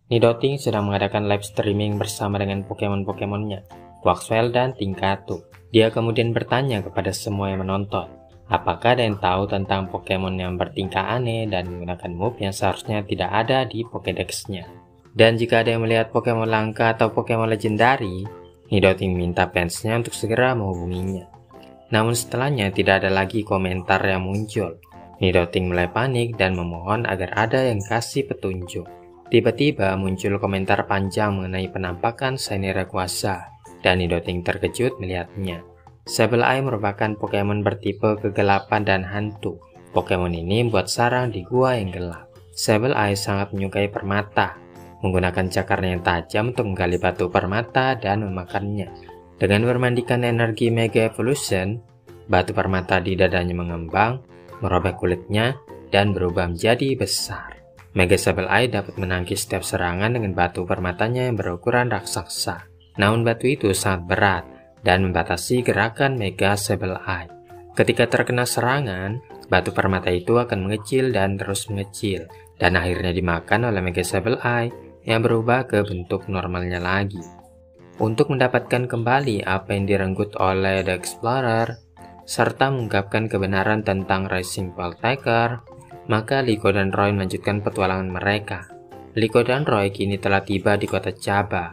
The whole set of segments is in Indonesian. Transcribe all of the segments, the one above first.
Nidoting sedang mengadakan live streaming bersama dengan Pokemon-Pokemonnya, Quaxwell dan Tingkatu. Dia kemudian bertanya kepada semua yang menonton, apakah ada yang tahu tentang Pokemon yang bertingkah aneh dan menggunakan move yang seharusnya tidak ada di Pokédex-nya. Dan jika ada yang melihat Pokemon langka atau Pokemon legendari, Nidoting minta fansnya untuk segera menghubunginya. Namun setelahnya tidak ada lagi komentar yang muncul. Nidoting mulai panik dan memohon agar ada yang kasih petunjuk. Tiba-tiba muncul komentar panjang mengenai penampakan Shiny Rayquaza, dan Nidoting terkejut melihatnya. Sableye merupakan Pokemon bertipe kegelapan dan hantu. Pokemon ini membuat sarang di gua yang gelap. Sableye sangat menyukai permata, menggunakan cakarnya yang tajam untuk menggali batu permata dan memakannya. Dengan bermandikan energi Mega Evolution, batu permata di dadanya mengembang, merobek kulitnya, dan berubah menjadi besar. Mega Sableye dapat menangkis setiap serangan dengan batu permatanya yang berukuran raksasa. Namun batu itu sangat berat dan membatasi gerakan Mega Sableye. Ketika terkena serangan, batu permata itu akan mengecil dan terus mengecil, dan akhirnya dimakan oleh Mega Sableye yang berubah ke bentuk normalnya lagi. Untuk mendapatkan kembali apa yang direnggut oleh The Explorer, serta mengungkapkan kebenaran tentang Rising Veltaker, maka Liko dan Roy melanjutkan petualangan mereka. Liko dan Roy kini telah tiba di kota Chaba.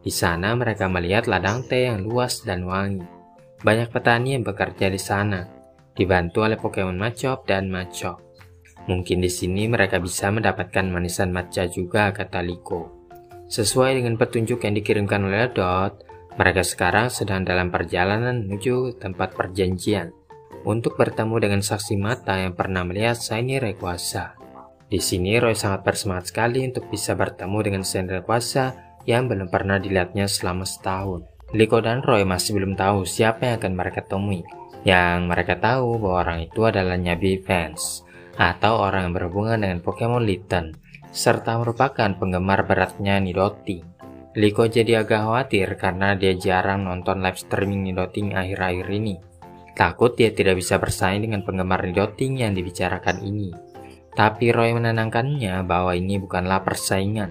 Di sana mereka melihat ladang teh yang luas dan wangi. Banyak petani yang bekerja di sana, dibantu oleh Pokemon Machop dan Machop. Mungkin di sini mereka bisa mendapatkan manisan matcha juga, kata Liko. Sesuai dengan petunjuk yang dikirimkan oleh Dot, mereka sekarang sedang dalam perjalanan menuju tempat perjanjian untuk bertemu dengan saksi mata yang pernah melihat Shiny Rayquaza. Di sini Roy sangat bersemangat sekali untuk bisa bertemu dengan Shiny Rayquaza yang belum pernah dilihatnya selama setahun. Liko dan Roy masih belum tahu siapa yang akan mereka temui. Yang mereka tahu bahwa orang itu adalah Nyabi fans, atau orang yang berhubungan dengan Pokemon Litten, serta merupakan penggemar beratnya Nidoting. Liko jadi agak khawatir karena dia jarang nonton live streaming Nidoting akhir-akhir ini. Takut dia tidak bisa bersaing dengan penggemar Nidoting yang dibicarakan ini. Tapi Roy menenangkannya bahwa ini bukanlah persaingan.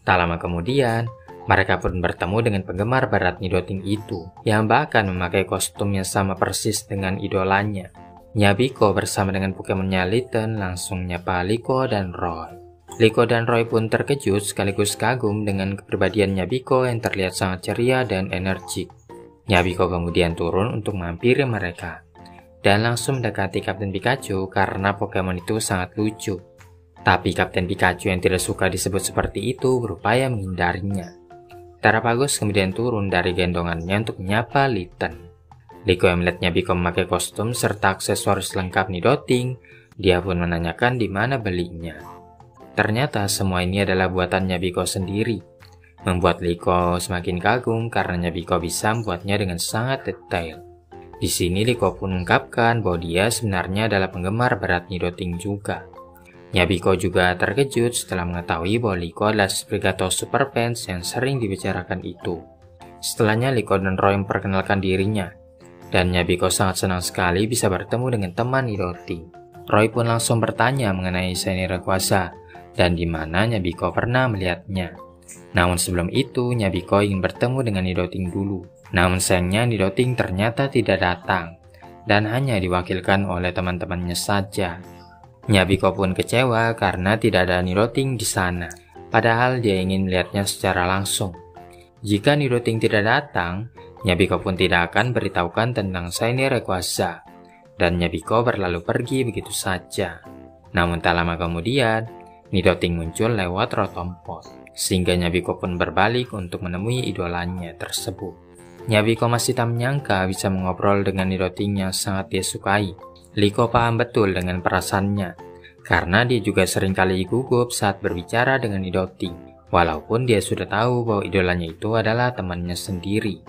Tak lama kemudian, mereka pun bertemu dengan penggemar berat Nidoting itu, yang bahkan memakai kostum yang sama persis dengan idolanya. Nyabiko bersama dengan Pokemonnya Litten langsung menyapa Liko dan Roy. Liko dan Roy pun terkejut sekaligus kagum dengan kepribadian Nyabiko yang terlihat sangat ceria dan energik. Nyabiko kemudian turun untuk menghampiri mereka, dan langsung mendekati Kapten Pikachu karena Pokemon itu sangat lucu. Tapi Kapten Pikachu yang tidak suka disebut seperti itu berupaya menghindarinya. Terapagos kemudian turun dari gendongannya untuk menyapa Litten. Liko yang melihat Nyabiko memakai kostum serta aksesoris lengkap Nidoting, dia pun menanyakan di mana belinya. Ternyata semua ini adalah buatan Nyabiko sendiri, membuat Liko semakin kagum karena Nyabiko bisa membuatnya dengan sangat detail. Di sini Liko pun mengungkapkan bahwa dia sebenarnya adalah penggemar berat Nidoting juga. Nyabiko juga terkejut setelah mengetahui bahwa Liko adalah Sprigato Super Fans yang sering dibicarakan itu. Setelahnya Liko dan Roy memperkenalkan dirinya, dan Nyabiko sangat senang sekali bisa bertemu dengan teman Nidoting. Roy pun langsung bertanya mengenai Shiny Rayquaza dan di mana Nyabiko pernah melihatnya. Namun sebelum itu, Nyabiko ingin bertemu dengan Nidoting dulu. Namun sayangnya Nidoting ternyata tidak datang, dan hanya diwakilkan oleh teman-temannya saja. Nyabiko pun kecewa karena tidak ada Nidoting di sana, padahal dia ingin melihatnya secara langsung. Jika Nidoting tidak datang, Nyabiko pun tidak akan beritahukan tentang Shiny Rayquaza, dan Nyabiko berlalu pergi begitu saja. Namun tak lama kemudian, Nidoting muncul lewat Rotom-Pot, sehingga Nyabiko pun berbalik untuk menemui idolanya tersebut. Nyabiko masih tak menyangka bisa mengobrol dengan Nidoting yang sangat dia sukai. Liko paham betul dengan perasaannya, karena dia juga seringkali gugup saat berbicara dengan Nidoting, walaupun dia sudah tahu bahwa idolanya itu adalah temannya sendiri.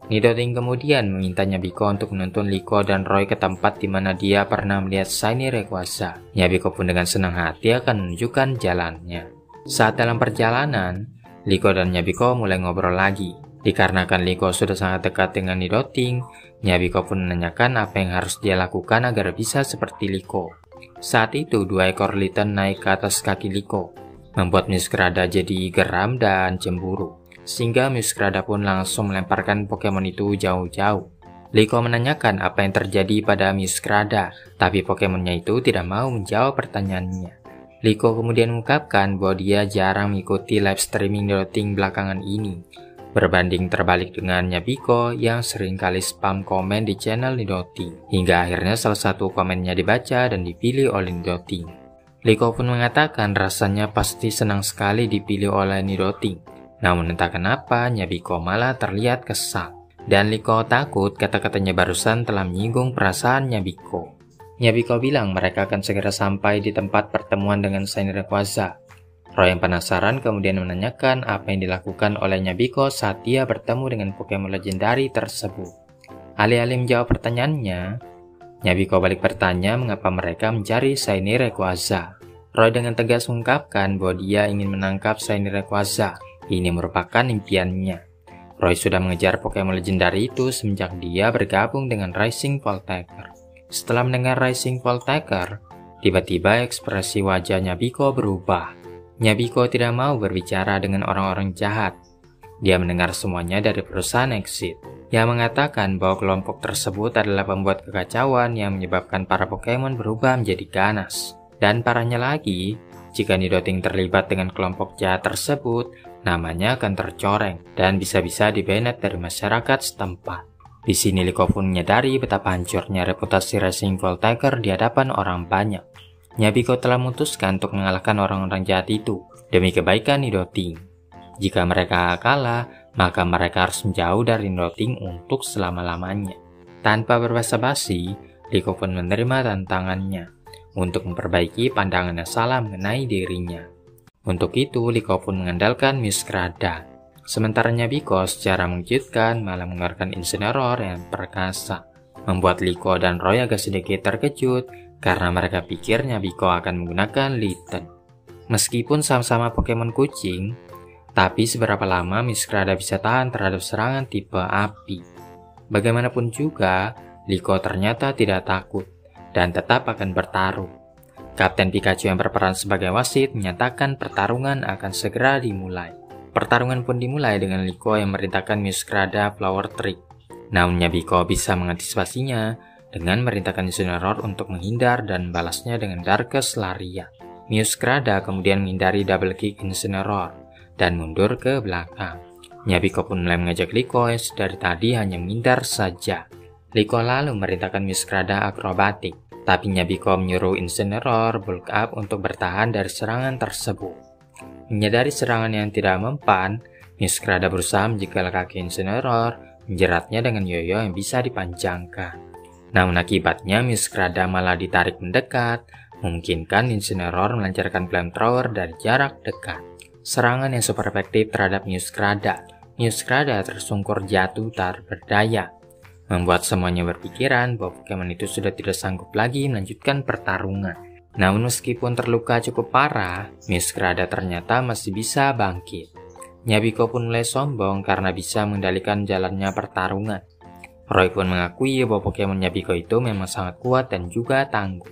Nidoting kemudian meminta Nyabiko untuk menuntun Liko dan Roy ke tempat di mana dia pernah melihat Shiny Rayquaza. Nyabiko pun dengan senang hati akan menunjukkan jalannya. Saat dalam perjalanan, Liko dan Nyabiko mulai ngobrol lagi. Dikarenakan Liko sudah sangat dekat dengan Nidoting, Nyabiko pun menanyakan apa yang harus dia lakukan agar bisa seperti Liko. Saat itu, 2 ekor Litten naik ke atas kaki Liko. membuat Muskrada jadi geram dan cemburu, sehingga Muskrada pun langsung melemparkan Pokemon itu jauh-jauh. Liko menanyakan apa yang terjadi pada Muskrada, tapi Pokemonnya itu tidak mau menjawab pertanyaannya. Liko kemudian mengungkapkan bahwa dia jarang mengikuti live streaming Nidoting belakangan ini, berbanding terbalik dengan Nyabiko yang seringkali spam komen di channel Nidoting, hingga akhirnya salah satu komennya dibaca dan dipilih oleh Nidoting. Liko pun mengatakan rasanya pasti senang sekali dipilih oleh Nidoting, namun entah kenapa Nyabiko malah terlihat kesal, dan Liko takut kata-katanya barusan telah menyinggung perasaan Nyabiko. Nyabiko bilang mereka akan segera sampai di tempat pertemuan dengan Shiny Rayquaza. Roy yang penasaran kemudian menanyakan apa yang dilakukan oleh Nyabiko saat dia bertemu dengan Pokemon legendari tersebut. Alih-alih menjawab pertanyaannya, Nyabiko balik bertanya mengapa mereka mencari Shiny Rayquaza. Roy dengan tegas mengungkapkan bahwa dia ingin menangkap Shiny Rayquaza. Ini merupakan impiannya. Roy sudah mengejar Pokemon legendari itu semenjak dia bergabung dengan Rising Voltaker. Setelah mendengar Rising Voltaker, tiba-tiba ekspresi wajah Nyabiko berubah. Nyabiko tidak mau berbicara dengan orang-orang jahat. Dia mendengar semuanya dari perusahaan Exit, yang mengatakan bahwa kelompok tersebut adalah pembuat kekacauan yang menyebabkan para Pokemon berubah menjadi ganas. Dan parahnya lagi, jika Nidoting terlibat dengan kelompok jahat tersebut, namanya akan tercoreng dan bisa-bisa di-banned dari masyarakat setempat. Di sini Liko pun menyadari betapa hancurnya reputasi Rising Voltaker di hadapan orang banyak. Nyabiko telah memutuskan untuk mengalahkan orang-orang jahat itu demi kebaikan Nidoting. Jika mereka kalah, maka mereka harus menjauh dari Nidoting untuk selama-lamanya. Tanpa berbasa-basi, Liko pun menerima tantangannya untuk memperbaiki pandangan yang salah mengenai dirinya. Untuk itu, Liko pun mengandalkan Muskrada. Sementara Nyabiko secara mengejutkan malah mengeluarkan Incineroar yang perkasa, membuat Liko dan Roy agak sedikit terkejut karena mereka pikir Nyabiko akan menggunakan Litten. Meskipun sama-sama Pokemon kucing, tapi seberapa lama Muskrada bisa tahan terhadap serangan tipe api. Bagaimanapun juga, Liko ternyata tidak takut dan tetap akan bertarung. Kapten Pikachu yang berperan sebagai wasit menyatakan pertarungan akan segera dimulai. Pertarungan pun dimulai dengan Liko yang merintahkan Muskrada Flower Trick. Namun Nyabiko bisa mengantisipasinya dengan merintahkan Incineroar untuk menghindar dan balasnya dengan Darkest Lariat. Muskrada kemudian menghindari Double Kick Incineroar dan mundur ke belakang. Nyabiko pun mulai mengajak Liko yang dari tadi hanya menghindar saja. Liko lalu merintahkan Muskrada Akrobatik, tapi Nyabiko menyuruh Incineroar bulk up untuk bertahan dari serangan tersebut. Menyadari serangan yang tidak mempan, Muskrada berusaha menjegal kaki Incineroar, menjeratnya dengan yoyo yang bisa dipanjangkan. Namun akibatnya Muskrada malah ditarik mendekat, memungkinkan Incineroar melancarkan flamethrower dari jarak dekat. Serangan yang super efektif terhadap Muskrada. Muskrada tersungkur jatuh tak berdaya, membuat semuanya berpikiran bahwa Pokemon itu sudah tidak sanggup lagi melanjutkan pertarungan. Namun meskipun terluka cukup parah, Muskrada ternyata masih bisa bangkit. Nyabiko pun mulai sombong karena bisa mengendalikan jalannya pertarungan. Roy pun mengakui bahwa Pokemon Nyabiko itu memang sangat kuat dan juga tangguh.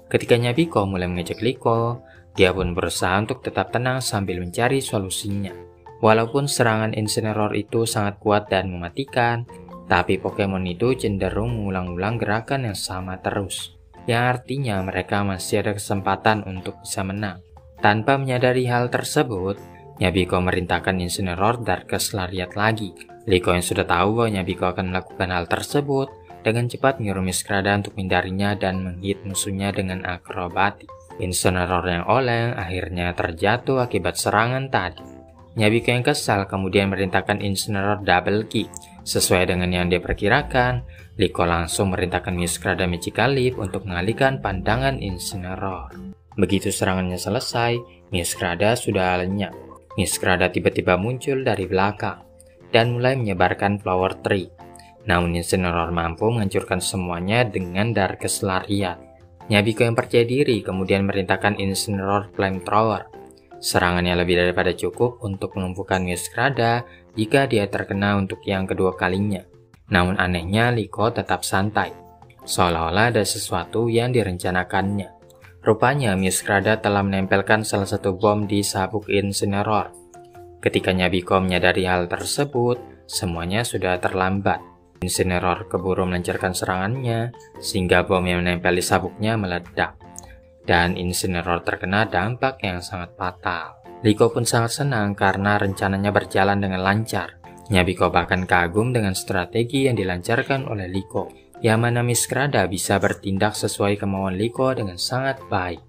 Ketika Nyabiko mulai mengejek Liko, dia pun berusaha untuk tetap tenang sambil mencari solusinya. Walaupun serangan Incineroar itu sangat kuat dan mematikan, tapi Pokemon itu cenderung mengulang-ulang gerakan yang sama terus, yang artinya mereka masih ada kesempatan untuk bisa menang. Tanpa menyadari hal tersebut, Nyabiko merintahkan Incineroar Darkest Lariat lagi. Liko yang sudah tahu bahwa Nyabiko akan melakukan hal tersebut, dengan cepat menyuruh Muskrada untuk menghindarinya dan menghit musuhnya dengan akrobatik. Incineroar yang oleng akhirnya terjatuh akibat serangan tadi. Nyabiko yang kesal kemudian merintahkan Incineroar Double Kick. Sesuai dengan yang dia perkirakan, Liko langsung merintahkan Muskrada Magical Leap untuk mengalihkan pandangan Incineroar. Begitu serangannya selesai, Muskrada sudah lenyap. Muskrada tiba-tiba muncul dari belakang dan mulai menyebarkan Flower Tree. Namun Incineroar mampu menghancurkan semuanya dengan Darkest Lariat. Nyabiko yang percaya diri kemudian merintahkan Incineroar Flamethrower. Serangannya lebih daripada cukup untuk melumpuhkan Muskrada jika dia terkena untuk yang kedua kalinya. Namun anehnya Liko tetap santai, seolah-olah ada sesuatu yang direncanakannya. Rupanya Muskrada telah menempelkan salah satu bom di sabuk Incineroar. Ketika Nyabiko menyadari hal tersebut, semuanya sudah terlambat. Incineroar keburu melancarkan serangannya, sehingga bom yang menempel di sabuknya meledak. Dan Incineroar terkena dampak yang sangat fatal. Liko pun sangat senang karena rencananya berjalan dengan lancar. Nyabiko bahkan kagum dengan strategi yang dilancarkan oleh Liko, yang mana Muskrada bisa bertindak sesuai kemauan Liko dengan sangat baik.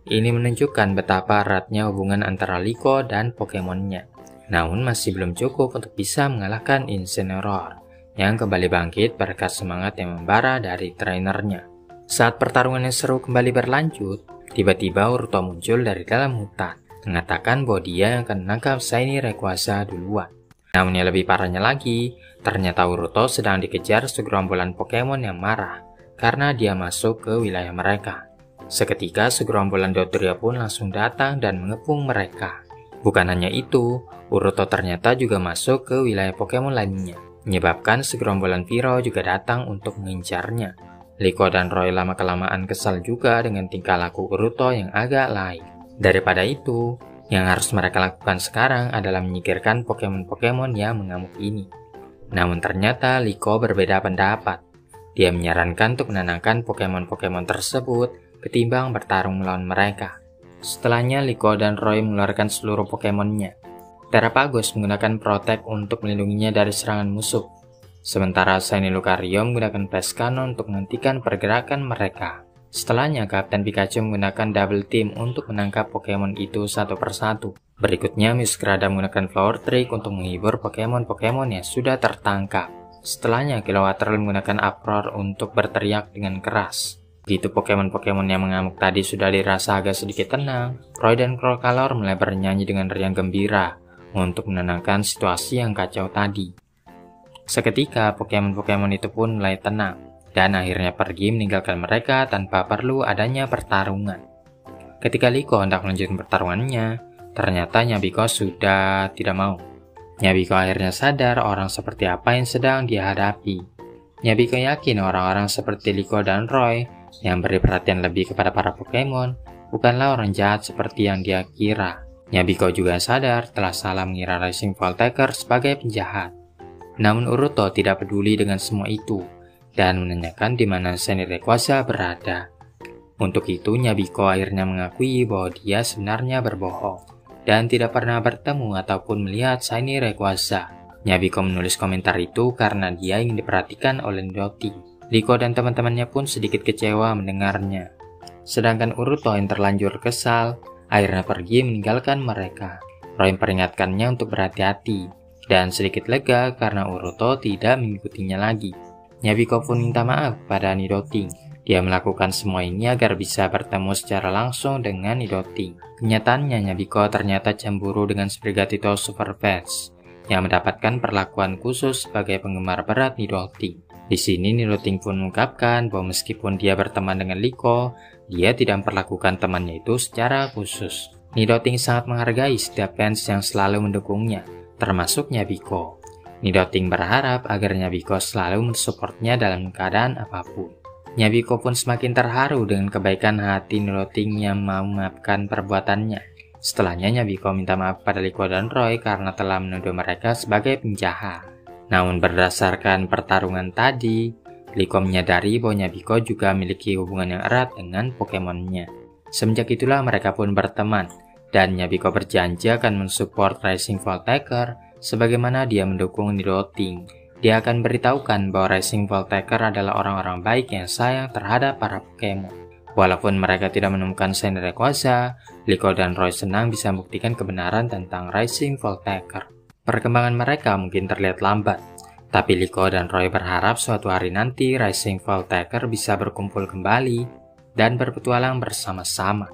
Ini menunjukkan betapa eratnya hubungan antara Liko dan Pokemonnya. Namun masih belum cukup untuk bisa mengalahkan Incineroar, yang kembali bangkit berkat semangat yang membara dari trainernya. Saat pertarungan yang seru kembali berlanjut, tiba-tiba Uruto muncul dari dalam hutan, mengatakan bahwa dia yang akan menangkap Shiny Rayquaza duluan. Namun yang lebih parahnya lagi, ternyata Uruto sedang dikejar segerombolan Pokemon yang marah karena dia masuk ke wilayah mereka. Seketika segerombolan Dothraki pun langsung datang dan mengepung mereka. Bukan hanya itu, Uruto ternyata juga masuk ke wilayah Pokemon lainnya, menyebabkan segerombolan Viro juga datang untuk mengincarnya. Liko dan Roy lama-kelamaan kesal juga dengan tingkah laku Uruto yang agak lain. Daripada itu, yang harus mereka lakukan sekarang adalah menyingkirkan Pokemon-Pokemon yang mengamuk ini. Namun ternyata Liko berbeda pendapat. Dia menyarankan untuk menenangkan Pokemon-Pokemon tersebut ketimbang bertarung melawan mereka. Setelahnya Liko dan Roy mengeluarkan seluruh Pokemonnya. Terapagos menggunakan Protect untuk melindunginya dari serangan musuh. Sementara Shiny Lucario menggunakan Flash Cannon untuk menghentikan pergerakan mereka. Setelahnya, Kapten Pikachu menggunakan Double Team untuk menangkap Pokemon itu satu persatu. Berikutnya, Muskrada menggunakan Flower Trick untuk menghibur Pokemon-Pokemon yang sudah tertangkap. Setelahnya, Kilowattrel menggunakan Uproar untuk berteriak dengan keras. Begitu Pokemon-Pokemon yang mengamuk tadi sudah dirasa agak sedikit tenang, Roy dan Crocalor mulai bernyanyi dengan riang gembira untuk menenangkan situasi yang kacau tadi. Seketika, Pokemon-Pokemon itu pun mulai tenang dan akhirnya pergi meninggalkan mereka tanpa perlu adanya pertarungan. Ketika Liko hendak melanjutkan pertarungannya, ternyata Nyabiko sudah tidak mau. Nyabiko akhirnya sadar orang seperti apa yang sedang dia hadapi. Nyabiko yakin orang-orang seperti Liko dan Roy yang beri perhatian lebih kepada para Pokemon bukanlah orang jahat seperti yang dia kira. Nyabiko juga sadar telah salah mengira Rising Voltaker sebagai penjahat. Namun Uruto tidak peduli dengan semua itu dan menanyakan di mana Shiny Rayquaza berada. Untuk itu, Nyabiko akhirnya mengakui bahwa dia sebenarnya berbohong dan tidak pernah bertemu ataupun melihat Shiny Rayquaza. Nyabiko menulis komentar itu karena dia ingin diperhatikan oleh Nidoting. Liko dan teman-temannya pun sedikit kecewa mendengarnya. Sedangkan Uruto yang terlanjur kesal, akhirnya pergi meninggalkan mereka. Roy memperingatkannya untuk berhati-hati dan sedikit lega karena Uruto tidak mengikutinya lagi. Nyabiko pun minta maaf pada Nidoting. Dia melakukan semua ini agar bisa bertemu secara langsung dengan Nidoting. Kenyataannya Nyabiko ternyata cemburu dengan Sprigatito Superfast yang mendapatkan perlakuan khusus sebagai penggemar berat Nidoting. Di sini Nidoting pun mengungkapkan bahwa meskipun dia berteman dengan Liko, dia tidak memperlakukan temannya itu secara khusus. Nidoting sangat menghargai setiap fans yang selalu mendukungnya, termasuk Nyabiko. Nidoting berharap agar Nyabiko selalu mensupportnya dalam keadaan apapun. Nyabiko pun semakin terharu dengan kebaikan hati Nidoting yang mau memaafkan perbuatannya. Setelahnya Nyabiko minta maaf pada Liko dan Roy karena telah menuduh mereka sebagai penjahat. Namun berdasarkan pertarungan tadi, Liko menyadari bahwa Nyabiko juga memiliki hubungan yang erat dengan Pokemonnya. Semenjak itulah mereka pun berteman, dan Nyabiko berjanji akan mensupport Rising Voltaker sebagaimana dia mendukung Nidoting. Dia akan beritahukan bahwa Rising Voltaker adalah orang-orang baik yang sayang terhadap para Pokemon. Walaupun mereka tidak menemukan Shiny Rayquaza, Liko dan Roy senang bisa membuktikan kebenaran tentang Rising Voltaker. Perkembangan mereka mungkin terlihat lambat, tapi Liko dan Roy berharap suatu hari nanti Rising Voltaker bisa berkumpul kembali dan berpetualang bersama-sama.